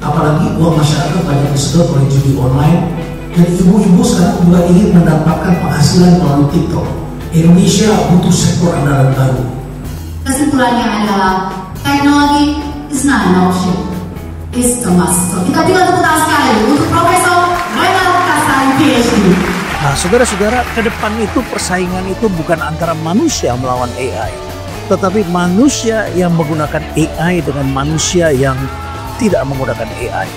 Apalagi uang masyarakat banyak disedot oleh judi online. Dan ibu-ibu sekarang juga ingin mendapatkan penghasilan melalui TikTok. Indonesia butuh sektor andalan baru. Kesimpulannya adalah teknologi is not an option, it's a must. So, kita tinggal tepuk tangan sekali untuk Profesor Rhenald Kasali, PhD. Nah, saudara-saudara, ke depan itu persaingan itu bukan antara manusia melawan AI, tetapi manusia yang menggunakan AI dengan manusia yang tidak menggunakan AI.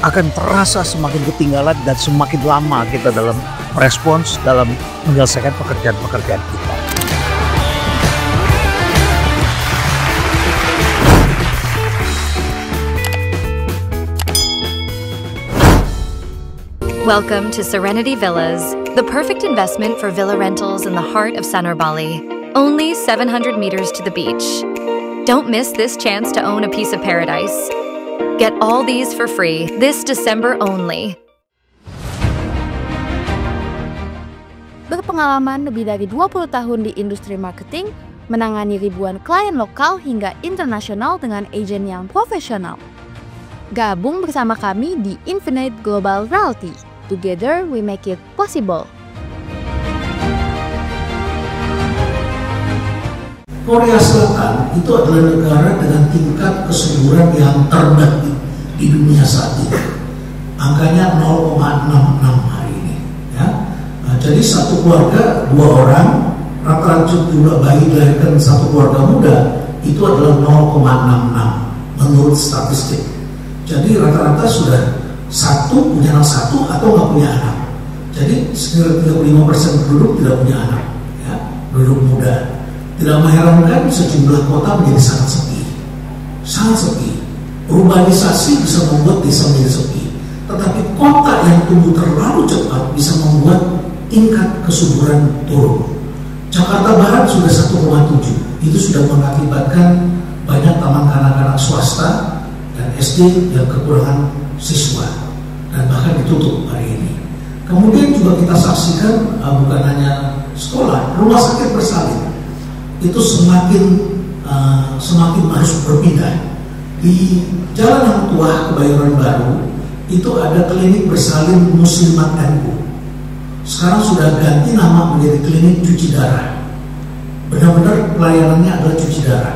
Akan terasa semakin ketinggalan dan semakin lama kita dalam merespons, dalam menyelesaikan pekerjaan-pekerjaan kita. Welcome to Serenity Villas, the perfect investment for villa rentals in the heart of Sanur, Bali. Only 700 meters to the beach. Don't miss this chance to own a piece of paradise. Get all these for free this December only. Berpengalaman lebih dari 20 tahun di industri marketing, menangani ribuan klien lokal hingga internasional dengan agen yang profesional. Gabung bersama kami di Infinite Global Realty. Together we make it possible. Korea Selatan itu adalah negara dengan tingkat kesuburan yang terendah di dunia saat ini. Angkanya 0,66 hari ini. Ya. Nah, jadi satu keluarga 2 orang, rata-rata jumlah bayi dilahirkan satu keluarga muda itu adalah 0,66 menurut statistik. Jadi rata-rata sudah punya anak satu atau nggak punya anak. Jadi sekitar 35% penduduk tidak punya anak, ya, penduduk muda. Tidak mengherankan sejumlah kota menjadi sangat sepi. Urbanisasi bisa membuat desa menjadi sepi, tetapi kota yang tumbuh terlalu cepat bisa membuat tingkat kesuburan turun. Jakarta Barat sudah 1,7, itu sudah mengakibatkan banyak taman kanak-kanak swasta dan SD yang kekurangan siswa dan bahkan ditutup hari ini. Kemudian juga kita saksikan bukan hanya sekolah, rumah sakit bersalin itu semakin harus berpindah. Di Jalan Hang Tuah Kebayoran Baru itu ada klinik bersalin Muslimat NU. Sekarang sudah ganti nama menjadi klinik cuci darah. Benar-benar pelayanannya adalah cuci darah,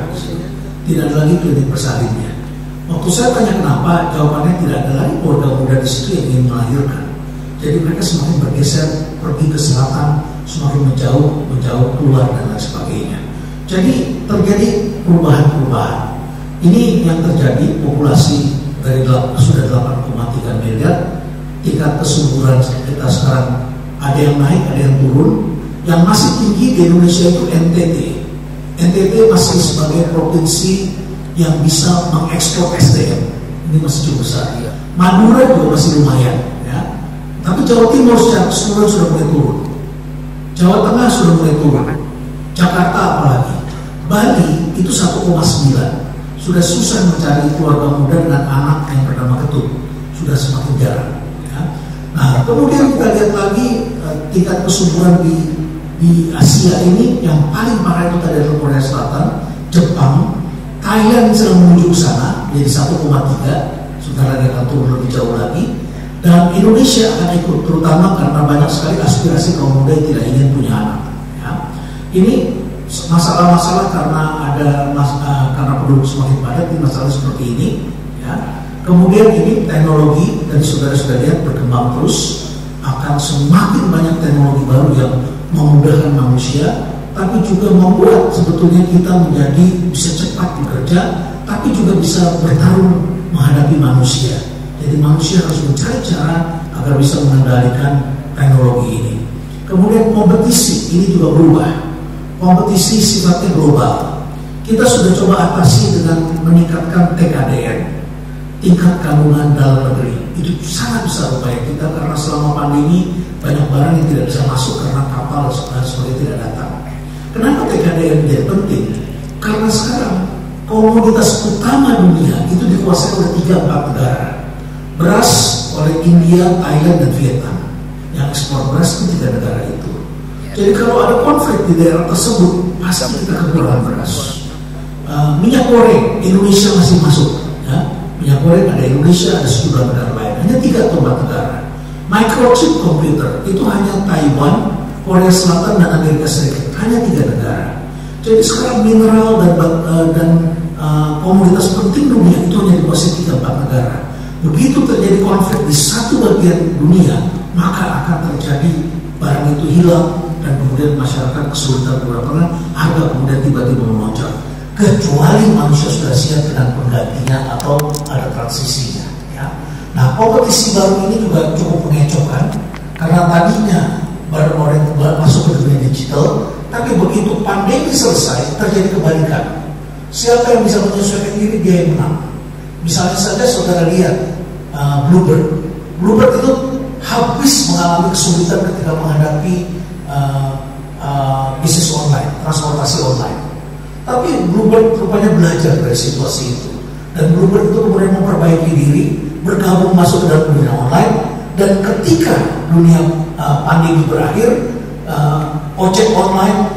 tidak ada lagi klinik bersalinnya. Waktu saya tanya kenapa, jawabannya tidak ada lagi keluarga muda di situ yang ingin melahirkan. Jadi mereka semakin bergeser pergi ke selatan, semakin menjauh keluar dan lain sebagainya. Jadi terjadi perubahan. Ini yang terjadi, populasi dari sudah 8,3 miliar, tingkat kesuburan kita sekarang ada yang naik, ada yang turun. Yang masih tinggi di Indonesia itu NTT. NTT masih sebagai provinsi yang bisa mengekspor SDM. Ini masih cukup besar. Madura juga masih lumayan, ya. Tapi Jawa Timur secara keseluruhan sudah mulai turun. Jawa Tengah sudah mulai turun. Jakarta apalagi. Bali itu 1,9. Sudah susah mencari keluarga muda dengan anak yang bernama Ketut. Sudah semakin jarang. Ya. Nah, kemudian kita lihat lagi tingkat kesuburan di Asia ini yang paling parah itu tadi adalah Korea Selatan, Jepang, Thailand sedang menuju ke sana menjadi 1,3. Sebentar lagi akan turun lebih jauh lagi. Dan Indonesia akan ikut, terutama karena banyak sekali aspirasi kaum muda yang tidak ingin punya anak. Ya. Ini masalah-masalah karena karena penduduk semakin padat, ini masalah seperti ini. Ya. Kemudian ini teknologi dan saudara-saudara lihat berkembang terus, akan semakin banyak teknologi baru yang memudahkan manusia, tapi juga membuat sebetulnya kita menjadi bisa cepat bekerja, tapi juga bisa bertarung menghadapi manusia. Jadi manusia harus mencari cara agar bisa mengendalikan teknologi ini. Kemudian kompetisi ini juga berubah. Kompetisi sifatnya global. Kita sudah coba atasi dengan meningkatkan TKDN, tingkat kandungan dalam negeri. Itu sangat besar upaya kita karena selama pandemi banyak barang yang tidak bisa masuk karena kapal seperti tidak datang. Kenapa TKDN menjadi penting? Karena sekarang komoditas utama dunia itu dikuasai oleh 3-4 negara. Beras oleh India, Thailand, dan Vietnam. Yang ekspor beras itu 3 negara itu. Jadi kalau ada konflik di daerah tersebut, pasti kita kekurangan beras. Minyak goreng Indonesia masih masuk, ya. Minyak goreng ada Indonesia, ada sejumlah negara lain. Hanya 3 atau 4 negara. Microchip komputer itu hanya Taiwan, Korea Selatan, dan Amerika Serikat. Hanya 3 negara. Jadi sekarang mineral dan komoditas penting dunia itu hanya dikuasai 3-4 negara. Begitu terjadi konflik di satu bagian dunia, maka akan terjadi barang itu hilang dan kemudian masyarakat kesulitan beberapa harga kemudian tiba-tiba melonjak. Kecuali manusia sudah siap dengan penggantinya atau ada transisinya. Ya. Nah, kompetisi baru ini juga cukup mengecohkan karena tadinya baru orang masuk ke dunia digital, tapi begitu pandemi selesai terjadi kebalikan. Siapa yang bisa menyesuaikan diri dia yang menang. Misalnya saja saudara lihat Bluebird itu habis mengalami kesulitan ketika menghadapi bisnis online, transportasi online. Tapi Bluebird rupanya belajar dari situasi itu. Dan Bluebird itu kemudian memperbaiki diri, bergabung masuk ke dalam dunia online. Dan ketika dunia pandemi berakhir, ojek online,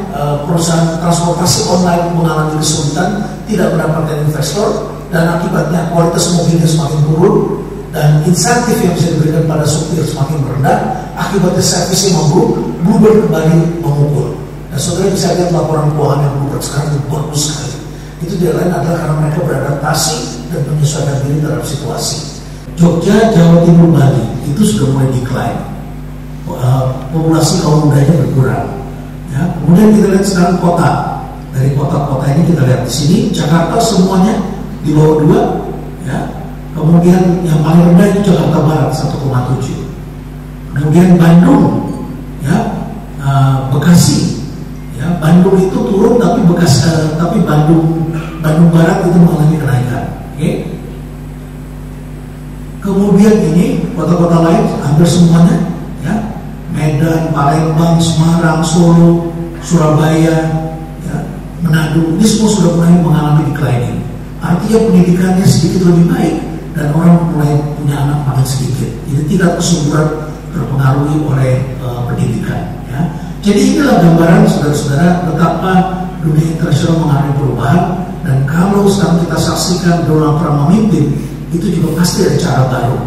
perusahaan transportasi online mengalami kesulitan, tidak mendapatkan investor, dan akibatnya kualitas mobilnya semakin turun, dan insentif yang bisa diberikan pada supir semakin rendah. Akibatnya servisnya memburuk, Bluebird kembali memukul. Dan saudara bisa lihat laporan keuangan yang Bluebird sekarang itu bagus sekali. Itu tidak lain adalah karena mereka beradaptasi dan menyesuaikan diri terhadap situasi. Jogja, Jawa Timur, Bali itu sudah mulai decline. Populasi kaum mudanya berkurang. Ya, kemudian kita lihat sekarang kota. Dari kota-kota ini kita lihat di sini Jakarta semuanya di bawah 2, ya. Kemudian yang paling rendah itu Jakarta Barat 1,7. Kemudian Bandung, ya, Bekasi, ya, Bandung itu turun tapi Bandung Barat itu mengalami kenaikan. Okay. Kemudian ini kota-kota lain hampir semuanya, ya, Medan, Palembang, Semarang, Solo, Surabaya, ya, Manado, ini semua sudah mulai mengalami declining. Artinya pendidikannya sedikit lebih baik dan orang mulai punya anak makin sedikit. Jadi tingkat kesuburan terpengaruhi oleh pendidikan. Ya. Jadi inilah gambaran saudara-saudara betapa dunia internasional mengalami perubahan. Dan kalau sekarang kita saksikan Donald Trump memimpin, itu juga pasti ada cara baru.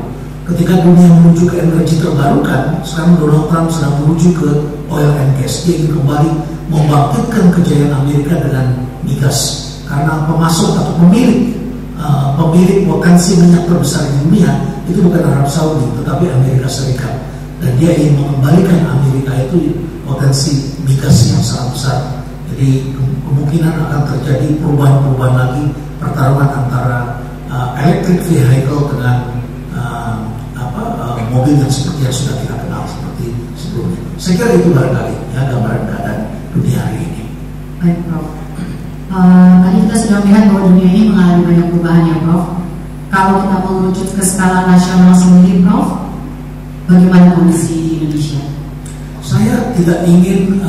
Ketika dunia menuju ke energi terbarukan, sekarang Donald Trump sedang menuju ke oil and gas. Dia ingin kembali membangkitkan kejayaan Amerika dengan migas. Karena pemasok atau pemilik potensi minyak terbesar di dunia itu bukan Arab Saudi, tetapi Amerika Serikat. Dan dia ingin mengembalikan Amerika itu potensi migas yang sangat besar. Jadi kemungkinan akan terjadi perubahan-perubahan lagi, pertarungan antara electric vehicle dengan mobil yang seperti yang sudah kita kenal seperti sebelumnya. Saya kira itu barangkali ya gambaran keadaan dunia hari ini. Baik, Prof. Tadi kita sudah melihat bahwa dunia ini mengalami banyak perubahan ya, Prof. Kalau kita merujuk ke skala nasional sendiri, Prof, bagaimana kondisi di Indonesia? Saya tidak ingin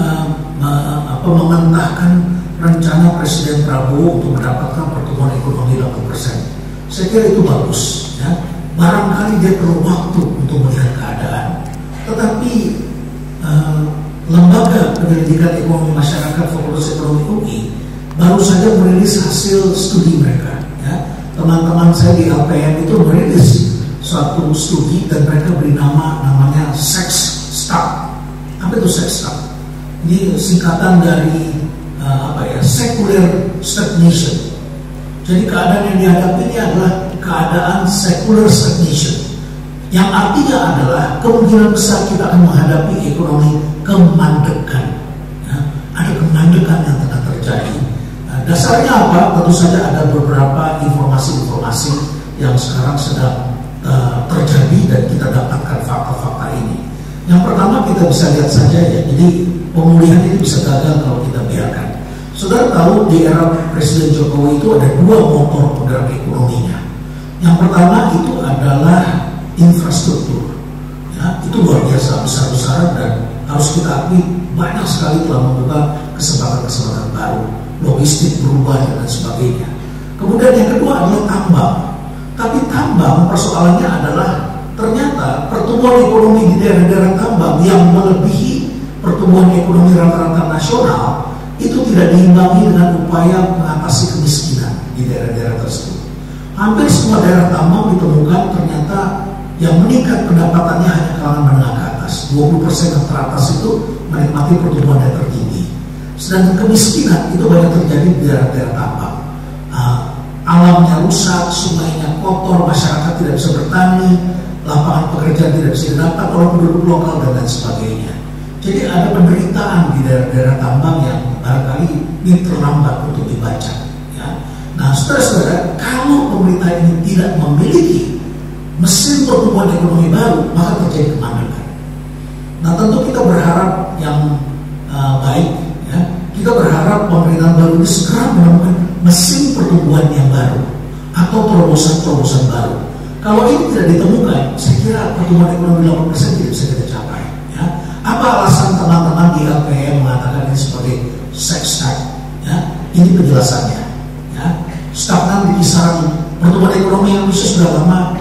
mementahkan rencana Presiden Prabowo untuk mendapatkan pertumbuhan ekonomi 8%. Saya kira itu bagus, ya. Barangkali dia perlu waktu untuk melihat keadaan. Tetapi Lembaga Penyelidikan Ekonomi Masyarakat Fakultas Ekonomi UI baru saja merilis hasil studi mereka. Ya. Teman-teman saya di LPM itu merilis suatu studi dan mereka beri namanya sex start. Apa itu sex start? Ini singkatan dari secular stagnation. Jadi keadaan yang dihadapi ini adalah keadaan secular stagnation, yang artinya adalah kemungkinan besar kita akan menghadapi ekonomi kemandekan. Ya, ada kemandekan yang tengah terjadi. Nah, dasarnya apa? Tentu saja ada beberapa informasi-informasi yang sekarang sedang terjadi dan kita dapatkan fakta-fakta ini. Yang pertama kita bisa lihat saja ya, jadi pemulihan itu bisa gagal kalau kita biarkan. Saudara tahu di era Presiden Jokowi itu ada 2 motor penggerak ekonominya. Yang pertama itu adalah infrastruktur, ya, itu luar biasa besar-besaran dan harus kita akui banyak sekali telah membuka kesempatan-kesempatan baru, logistik berubah dan sebagainya. Kemudian yang kedua adalah tambang. Tapi tambang persoalannya adalah ternyata pertumbuhan ekonomi di daerah-daerah tambang yang melebihi pertumbuhan ekonomi rata-rata nasional itu tidak diimbangi dengan upaya mengatasi kemiskinan di daerah-daerah tersebut. hampir semua daerah tambang ditemukan ternyata yang meningkat pendapatannya hanya kalangan menengah ke atas. 20% yang teratas itu menikmati pertumbuhan yang tertinggi. Sedangkan kemiskinan itu banyak terjadi di daerah-daerah tambang. Alamnya rusak, sungainya kotor, masyarakat tidak bisa bertani, lapangan pekerjaan tidak bisa didapat oleh penduduk lokal dan lain sebagainya. Jadi ada penderitaan di daerah-daerah tambang yang barangkali ini terlambat untuk dibaca. Ya. Nah, saudara-saudara, kalau pemerintah ini tidak memiliki mesin pertumbuhan ekonomi baru, maka terjadi kemalangan. Nah, tentu kita berharap yang baik, ya. Kita berharap pemerintahan baru ini segera menemukan mesin pertumbuhan yang baru atau terobosan-terobosan baru. Kalau ini tidak ditemukan, saya kira pertumbuhan ekonomi 8% tidak bisa kita capai. Ya. Apa alasan teman-teman di LPM mengatakan ini sebagai sex tax? Ya. Ini penjelasannya. Ya. Stagnan di kisaran pertumbuhan ekonomi Indonesia sudah lama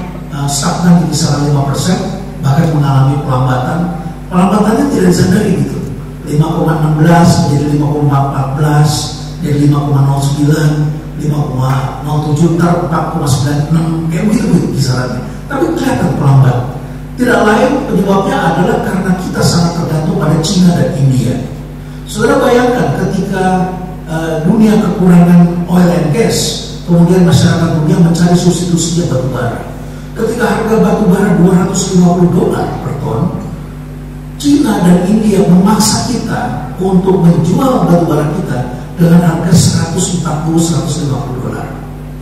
stagnan di kisaran 5%, bahkan mengalami pelambatan. Pelambatannya tidak disadari gitu. 5,16 menjadi 5,14, jadi 5,09, 5,07, ntar 4,96, kayak begitu kisarannya. Tapi kelihatan pelambat. Tidak lain penyebabnya adalah karena kita sangat tergantung pada Cina dan India. Saudara bayangkan ketika dunia kekurangan oil and gas, kemudian masyarakat dunia mencari substitusinya batu bara. Ketika harga batu bara $250 per ton, Cina dan India memaksa kita untuk menjual batu bara kita dengan harga $140-150.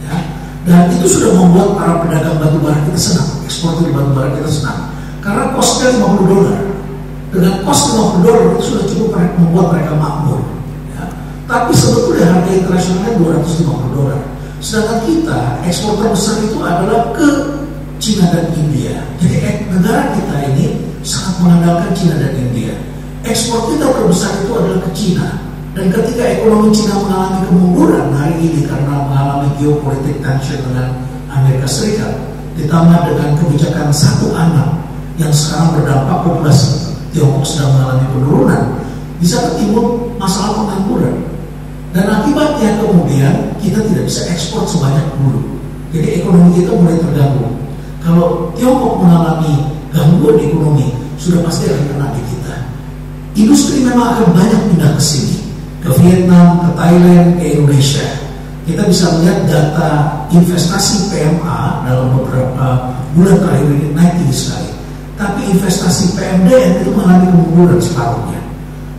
Ya. Dan itu sudah membuat para pedagang batu bara kita senang, eksportir batu bara kita senang. Karena kosnya $50. Dengan kos $50 itu sudah cukup membuat mereka makmur. Ya. Tapi sebetulnya harga internasionalnya $250. Sedangkan kita, ekspor terbesar itu adalah ke Cina dan India. Jadi negara kita ini sangat mengandalkan Cina dan India. Ekspor kita terbesar itu adalah ke Cina. Dan ketika ekonomi Cina mengalami kemunduran hari ini karena mengalami geopolitik tension dengan Amerika Serikat, ditambah dengan kebijakan satu anak yang sekarang berdampak populasi Tiongkok sedang mengalami penurunan, bisa timbul masalah pengangguran. Dan akibatnya kemudian kita tidak bisa ekspor sebanyak dulu. Jadi ekonomi kita mulai terganggu. Kalau Tiongkok mengalami gangguan ekonomi, sudah pasti akan kena di kita. Industri memang akan banyak pindah ke sini, ke Vietnam, ke Thailand, ke Indonesia. Kita bisa melihat data investasi PMA dalam beberapa bulan terakhir ini naik tinggi sekali. Tapi investasi PMDN itu mengalami kemunduran separuhnya.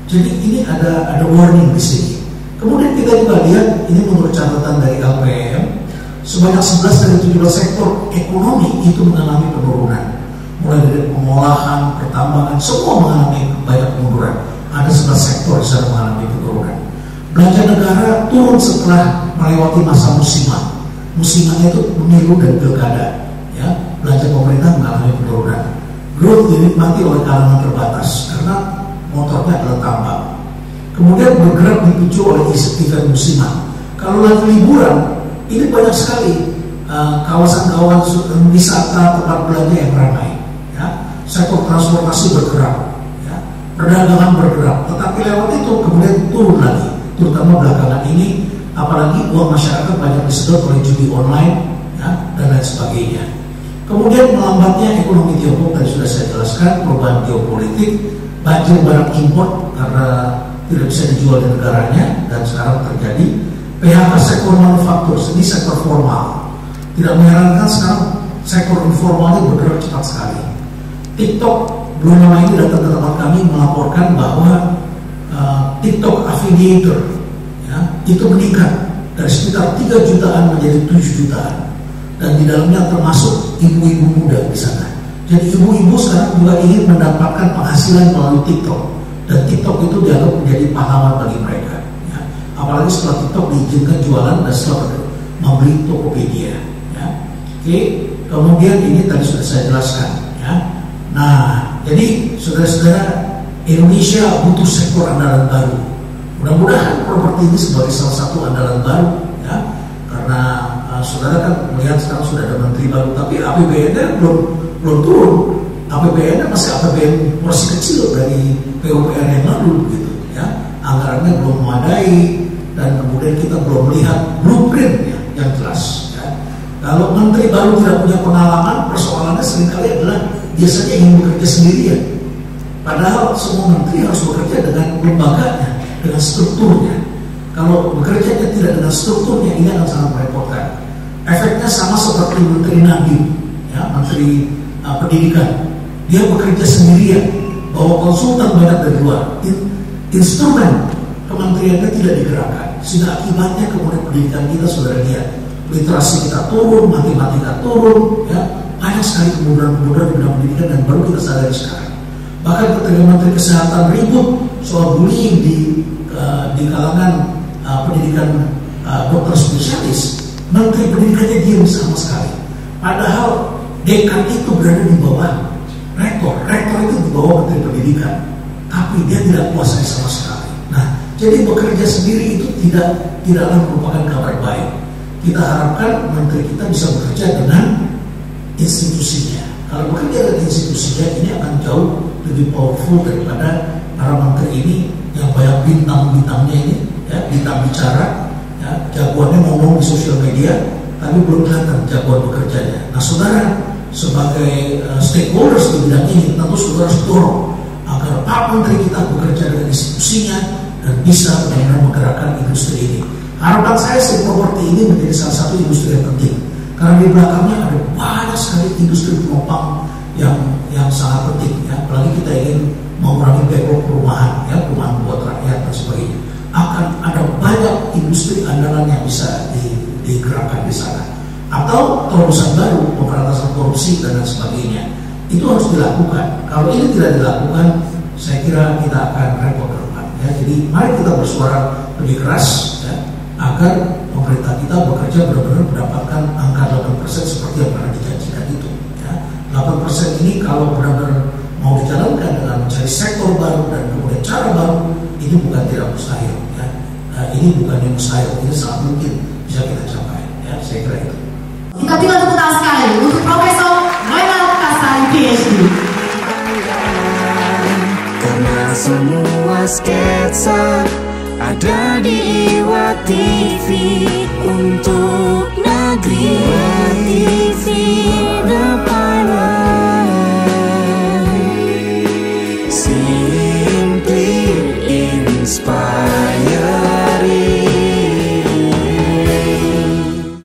Jadi ini ada warning di sini. Kemudian kita juga lihat, ini menurut catatan dari LPM, sebanyak 11 dari 17 sektor ekonomi itu mengalami penurunan. Mulai dari pengolahan, pertambangan, semua mengalami banyak penurunan. Ada 11 sektor yang sedang mengalami penurunan. Belanja negara turun setelah melewati masa musiman. Musimannya itu pemilu dan pilkada. Ya, belanja pemerintah mengalami penurunan. Growth dinikmati oleh kalangan terbatas karena motornya adalah tambang. Kemudian bergerak dipicu oleh event musiman. Kalau lagi liburan, ini banyak sekali kawasan-kawasan wisata, tempat belanja yang ramai. Ya. Sektor transportasi bergerak, ya. Perdagangan bergerak. Tetapi lewat itu kemudian turun lagi, terutama belakangan ini. Apalagi uang masyarakat banyak disedot oleh judi online, ya, dan lain sebagainya. Kemudian melambatnya ekonomi Tiongkok tadi sudah saya jelaskan, perubahan geopolitik, banjir barang impor karena tidak bisa dijual di negaranya, dan sekarang terjadi PHK sektor manufaktur, ini sektor formal. Tidak mengherankan sekarang sektor informalnya bergerak cepat sekali. TikTok belum lama ini datang ke tempat kami melaporkan bahwa TikTok affiliator, ya, itu meningkat dari sekitar 3 jutaan menjadi 7 jutaan, dan di dalamnya termasuk ibu-ibu muda di sana. Jadi ibu-ibu sekarang juga ingin mendapatkan penghasilan melalui TikTok. Dan TikTok itu dianggap menjadi pahlawan bagi mereka. Ya. Apalagi setelah TikTok diizinkan jualan dan setelah membeli Tokopedia. Ya. Oke, kemudian ini tadi sudah saya jelaskan. Ya. Nah, jadi saudara-saudara, Indonesia butuh sektor andalan baru. Mudah-mudahan properti ini sebagai salah satu andalan baru. Ya. Karena saudara kan melihat sekarang sudah ada menteri baru, tapi APBN-nya belum turun. APBN masih APBN porsi kecil dari PUPR yang lalu gitu, ya. Anggarannya belum memadai, dan kemudian kita belum melihat blueprint yang jelas, ya. Kalau menteri baru tidak punya pengalaman, persoalannya seringkali adalah biasanya ingin bekerja sendirian. Padahal semua menteri harus bekerja dengan lembaganya, dengan strukturnya. Kalau bekerjanya tidak dengan strukturnya, ini akan sangat merepotkan. Efeknya sama seperti Menteri Nadiem, ya, Menteri Pendidikan. Dia bekerja sendirian, bawa konsultan banyak dari luar. Instrumen kementeriannya tidak digerakkan, sehingga akibatnya kemudian pendidikan kita, saudara lihat, literasi kita turun, matematika turun, ya, banyak sekali kemunduran-kemunduran di bidang pendidikan dan baru kita sadari sekarang. Bahkan ketika Menteri Kesehatan ribut soal bullying di kalangan pendidikan dokter spesialis, Menteri Pendidikannya diam sama sekali. Padahal dekan itu berada di bawah rektor itu di bawah Menteri Pendidikan, tapi dia tidak kuasai sama sekali. Nah, jadi bekerja sendiri itu tidaklah merupakan kabar baik. Kita harapkan menteri kita bisa bekerja dengan institusinya. Kalau bekerja dengan institusinya, ini akan jauh lebih powerful daripada para menteri ini yang banyak bintang-bintangnya ini, ya, bintang bicara, ya, jagoannya ngomong di sosial media, tapi belum kelihatan jagoan bekerjanya. Nah, saudara sebagai stakeholders di bidang ini, tentu saudara harus dorong agar Pak Menteri kita bekerja dengan institusinya dan bisa benar-benar menggerakkan industri ini. Harapan saya sih properti ini menjadi salah satu industri yang penting, karena di belakangnya ada banyak sekali industri penopang yang sangat penting, ya. Apalagi kita ingin mengurangi backlog perumahan, ya, perumahan buat rakyat dan sebagainya. Akan ada banyak industri andalan yang bisa digerakkan di sana. Atau terobosan baru, pemberantasan korupsi dan lain sebagainya, itu harus dilakukan. Kalau ini tidak dilakukan, saya kira kita akan repot ke depan, ya. Jadi mari kita bersuara lebih keras, ya, agar pemerintah kita bekerja benar-benar mendapatkan angka 8% seperti yang pernah dijanjikan itu, ya. 8% ini kalau benar-benar mau dijalankan dengan mencari sektor baru dan kemudian cara baru, ini bukan tidak mustahil, ya. Ini bukan yang mustahil, ini sangat mungkin bisa kita capai, ya. Saya kira itu. Kita tinggal tepuk tangan sekali untuk Profesor Rhenald Kasali, PhD. Karena semua sketsa ada di IWA TV untuk